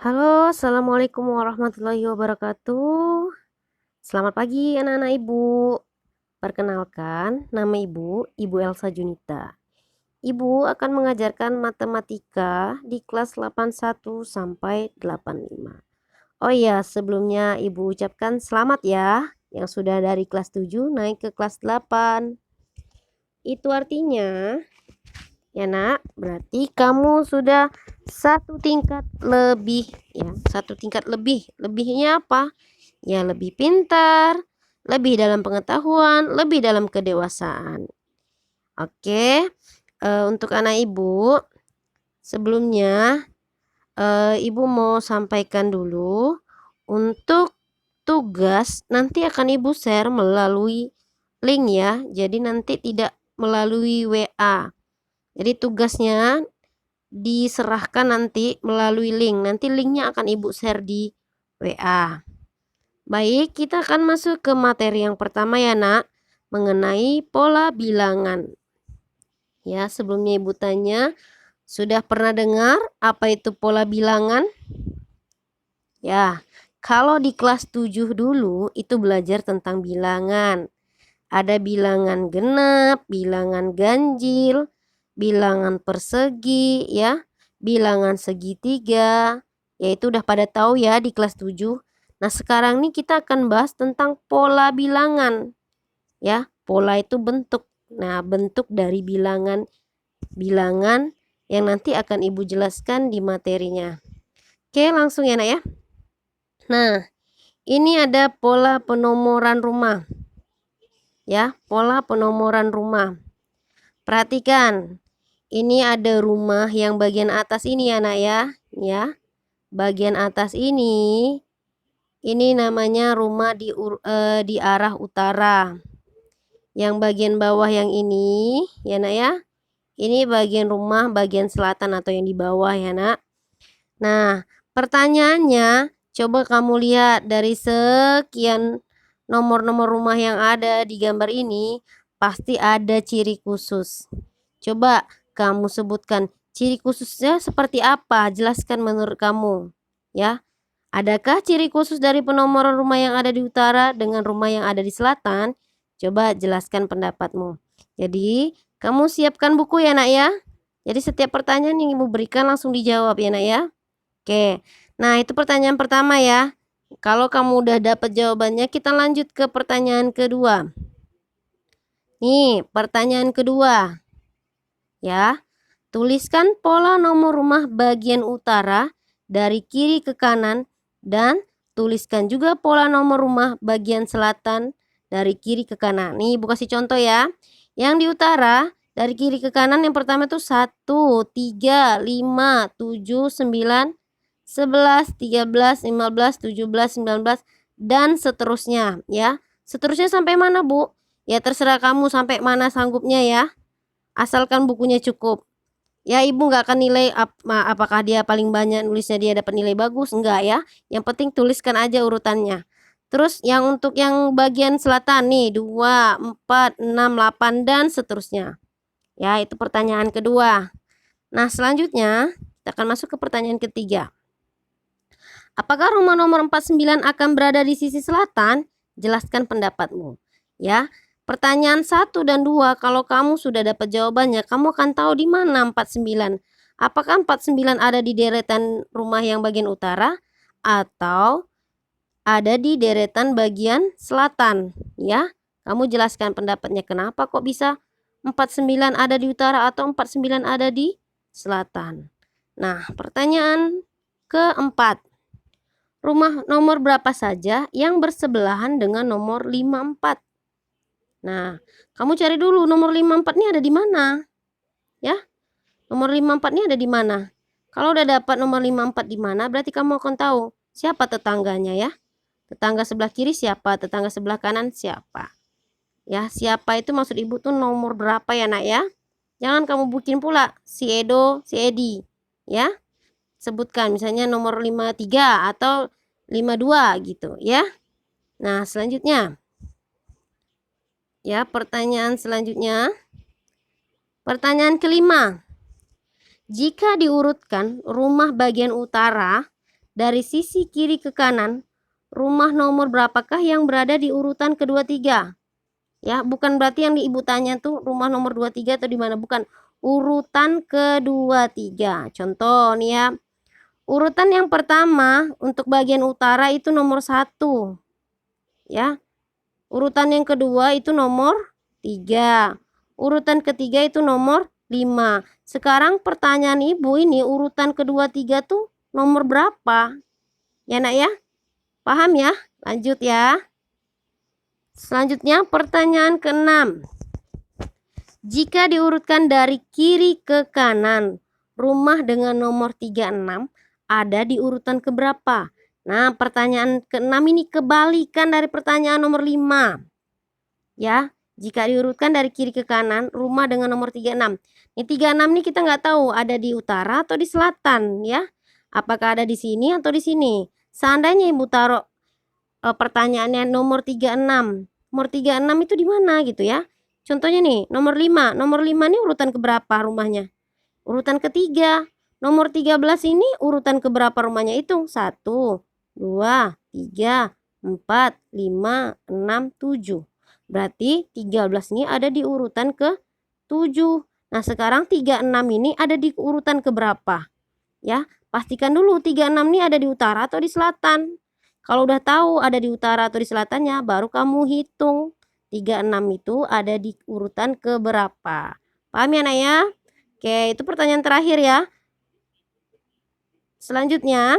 Halo, assalamualaikum warahmatullahi wabarakatuh. Selamat pagi, anak-anak ibu. Perkenalkan, nama Ibu Elsa Junita. Ibu akan mengajarkan matematika di kelas 81 sampai 85. Oh iya, sebelumnya ibu ucapkan selamat ya, yang sudah dari kelas 7 naik ke kelas 8. Itu artinya, ya nak, berarti kamu sudah satu tingkat lebih ya, satu tingkat lebih. Lebihnya apa? Ya, lebih pintar, lebih dalam pengetahuan, lebih dalam kedewasaan. Oke, untuk anak ibu, sebelumnya ibu mau sampaikan dulu untuk tugas nanti akan ibu share melalui link ya. Jadi nanti tidak melalui WA. Jadi tugasnya diserahkan nanti melalui link. Nanti linknya akan ibu share di WA. Baik, kita akan masuk ke materi yang pertama ya nak, mengenai pola bilangan. Ya, sebelumnya ibu tanya, sudah pernah dengar apa itu pola bilangan? Ya, kalau di kelas 7 dulu itu belajar tentang bilangan. Ada bilangan genap, bilangan ganjil, bilangan persegi ya, bilangan segitiga. Ya itu udah pada tahu ya di kelas 7. Nah, sekarang nih kita akan bahas tentang pola bilangan. Ya, pola itu bentuk. Nah, bentuk dari bilangan yang nanti akan ibu jelaskan di materinya. Oke, langsung ya nak ya. Nah, ini ada pola penomoran rumah. Ya, pola penomoran rumah. Perhatikan, ini ada rumah yang bagian atas ini ya nak ya. Ya, bagian atas ini namanya rumah di arah utara. Yang bagian bawah yang ini ya nak ya, ini bagian rumah bagian selatan atau yang di bawah ya nak. Nah, pertanyaannya, coba kamu lihat dari sekian nomor-nomor rumah yang ada di gambar ini, pasti ada ciri khusus. Coba kamu sebutkan ciri khususnya seperti apa, jelaskan menurut kamu ya. Adakah ciri khusus dari penomoran rumah yang ada di utara dengan rumah yang ada di selatan? Coba jelaskan pendapatmu. Jadi kamu siapkan buku ya nak ya. Jadi setiap pertanyaan yang ibu berikan langsung dijawab ya nak ya. Oke, nah itu pertanyaan pertama ya. Kalau kamu udah dapat jawabannya, kita lanjut ke pertanyaan kedua. Nih, pertanyaan kedua. Ya, tuliskan pola nomor rumah bagian utara dari kiri ke kanan dan tuliskan juga pola nomor rumah bagian selatan dari kiri ke kanan. Nih, ibu kasih contoh ya. Yang di utara dari kiri ke kanan yang pertama itu 1, 3, 5, 7, 9, 11, 13, 15, 17, 19 dan seterusnya ya. Seterusnya sampai mana Bu? Ya terserah kamu sampai mana sanggupnya ya. Asalkan bukunya cukup. Ya ibu nggak akan nilai apakah dia paling banyak nulisnya dia dapat nilai bagus, enggak ya. Yang penting tuliskan aja urutannya. Terus yang untuk yang bagian selatan nih 2, 4, 6, 8 dan seterusnya. Ya itu pertanyaan kedua. Nah selanjutnya kita akan masuk ke pertanyaan ketiga. Apakah rumah nomor 49 akan berada di sisi selatan? Jelaskan pendapatmu. Ya, pertanyaan 1 dan 2 kalau kamu sudah dapat jawabannya, kamu akan tahu di mana 49. Apakah 49 ada di deretan rumah yang bagian utara atau ada di deretan bagian selatan? Ya, kamu jelaskan pendapatnya kenapa kok bisa 49 ada di utara atau 49 ada di selatan. Nah, pertanyaan keempat. Rumah nomor berapa saja yang bersebelahan dengan nomor 54? Nah, kamu cari dulu nomor 54 ini ada di mana? Ya, nomor 54 ini ada di mana? Kalau udah dapat nomor 54 di mana, berarti kamu akan tahu siapa tetangganya ya. Tetangga sebelah kiri siapa, tetangga sebelah kanan siapa. Ya, siapa itu maksud ibu tuh nomor berapa ya nak ya. Jangan kamu bikin pula si Edo, si Edi. Ya, sebutkan misalnya nomor 53 atau 52 gitu ya. Nah, selanjutnya. Ya, pertanyaan selanjutnya. Pertanyaan kelima. Jika diurutkan rumah bagian utara dari sisi kiri ke kanan, rumah nomor berapakah yang berada di urutan kedua tiga? Ya, bukan berarti yang ibu tanya tuh rumah nomor 23 atau di mana, bukan. Urutan kedua tiga. Contoh nih ya. Urutan yang pertama untuk bagian utara itu nomor 1. Ya. Urutan yang kedua itu nomor 3. Urutan ketiga itu nomor 5. Sekarang pertanyaan ibu ini urutan kedua tiga tuh nomor berapa? Ya nak ya? Paham ya? Lanjut ya. Selanjutnya pertanyaan ke-6. Jika diurutkan dari kiri ke kanan, rumah dengan nomor 36 ada di urutan keberapa? Nah, pertanyaan ke-6 ini kebalikan dari pertanyaan nomor 5. Ya, jika diurutkan dari kiri ke kanan, rumah dengan nomor 36. Ini 36 nih kita nggak tahu ada di utara atau di selatan ya. Apakah ada di sini atau di sini? Seandainya ibu taruh pertanyaannya nomor 36. Nomor 36 itu di mana gitu ya? Contohnya nih, nomor 5. Nomor 5 ini urutan keberapa rumahnya? Urutan ketiga. Nomor 13 ini urutan keberapa rumahnya? Hitung. 1, 2, 3, 4, 5, 6, 7. Berarti 13 ini ada di urutan ke-7. Nah, sekarang 36 ini ada di urutan keberapa? Ya, pastikan dulu 36 ini ada di utara atau di selatan. Kalau udah tahu ada di utara atau di selatannya, baru kamu hitung 36 itu ada di urutan keberapa. Paham ya nak ya? Oke, itu pertanyaan terakhir ya. Selanjutnya,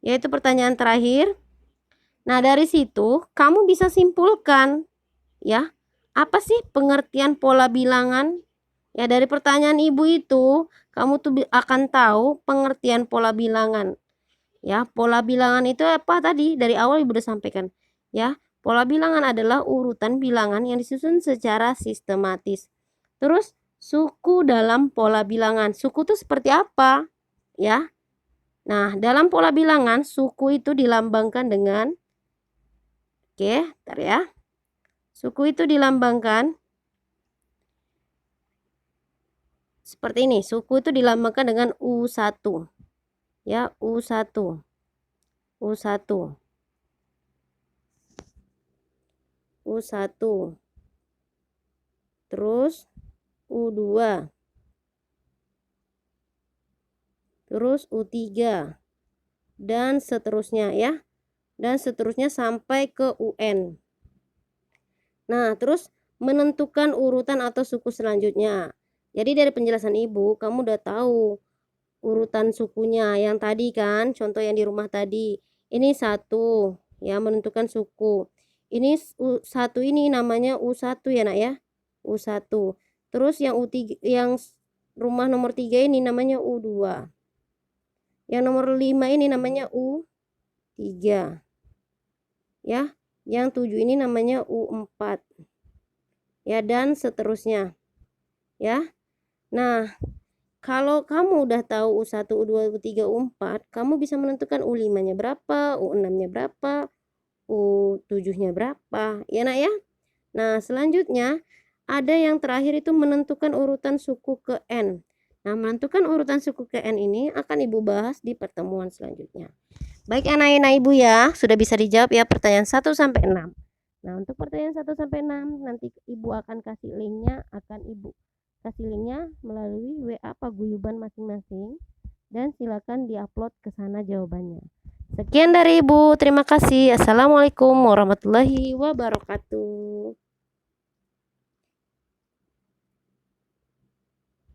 yaitu pertanyaan terakhir. Nah, dari situ kamu bisa simpulkan ya, apa sih pengertian pola bilangan? Ya, dari pertanyaan ibu itu, kamu tuh akan tahu pengertian pola bilangan. Ya, pola bilangan itu apa tadi? Dari awal ibu udah sampaikan. Ya, pola bilangan adalah urutan bilangan yang disusun secara sistematis. Terus, suku dalam pola bilangan. Suku itu seperti apa? Ya. Nah, dalam pola bilangan, suku itu dilambangkan dengan, oke, ntar ya. Suku itu dilambangkan seperti ini. Suku itu dilambangkan dengan U1. Ya, U1. U1. U1. Terus U2. Terus U3. Dan seterusnya ya. Dan seterusnya sampai ke UN. Nah, terus menentukan urutan atau suku selanjutnya. Jadi dari penjelasan ibu, kamu udah tahu urutan sukunya yang tadi kan, contoh yang di rumah tadi. Ini 1 ya, menentukan suku. Ini U1 ini namanya U1 ya nak ya. U1. Terus yang U3, yang rumah nomor 3 ini namanya U2. Yang nomor 5 ini namanya U3. Ya, yang 7 ini namanya U4. Ya, dan seterusnya. Ya. Nah, kalau kamu udah tahu U1, U2, U3, U4, kamu bisa menentukan U5-nya berapa, U6-nya berapa, U7-nya berapa, ya nak ya? Nah, selanjutnya ada yang terakhir itu menentukan urutan suku ke N. Nah, menentukan urutan suku ke N ini akan ibu bahas di pertemuan selanjutnya. Baik anak-anak ibu ya, sudah bisa dijawab ya pertanyaan 1 sampai 6. Nah, untuk pertanyaan 1 sampai 6 nanti ibu akan kasih linknya, melalui WA paguyuban masing-masing dan silakan diupload ke sana jawabannya. Sekian dari ibu, terima kasih. Assalamualaikum warahmatullahi wabarakatuh.